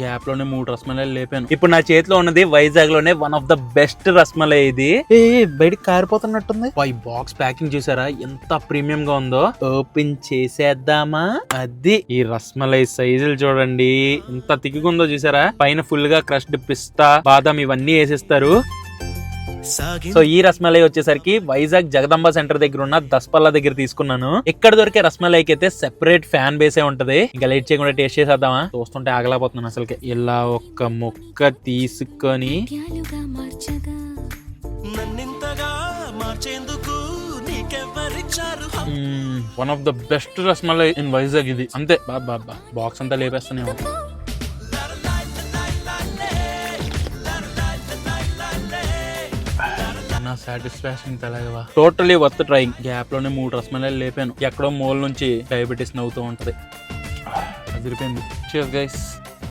Gap లోనే 3 రసమలాయిలు లేపాను. ఇప్పుడు నా చేతిలో ఉన్నది వైజాగ్ లోనే one of the best rasmalai ఇది. బయటికి కారిపోతున్నట్టుంది. ఈ బాక్స్ ప్యాకింగ్ చూసారా ఎంత ప్రీమియం గా ఉందో. ఓపెన్ చేసేద్దామా? అది ఈ రసమలై సైజులు చూడండి ఎంత తిక్కుగుందో చూసారా. పైన ఫుల్ గా క్రష్డ్ పిస్తా బాదం ఇవన్నీ వేసేస్తారు. సో ఈ రసమలై వచ్చేసరికి వైజాగ్ జగదంబ సెంటర్ దగ్గర ఉన్న దస్పల్లా దగ్గర తీసుకున్నాను. ఇక్కడ దొరికే రసమలైకి అయితే సెపరేట్ ఫ్యాన్ బేసే ఉంటది. ఇంకా లేట్ చేయకుండా టేస్ట్ చేసేద్దామా? చూస్తుంటే ఆగలేకపోతున్నాను అసలుకి. ఇలా ఒక్క ముక్క తీసుకొని one of the best rasmalai in Vizag ఇది. అంతే బాబా బాక్స్ అంతా లేపేస్తానే. సాటిస్ఫాక్షన్ తెలగవా. Totally worth trying. గ్యాప్ లోనే 3 రసమలాయిలు లేపాను. ఎక్కడో మూల నుంచి డయాబెటీస్ నవ్వుతూ ఉంటది. అదిరిపోయింది. Cheers guys.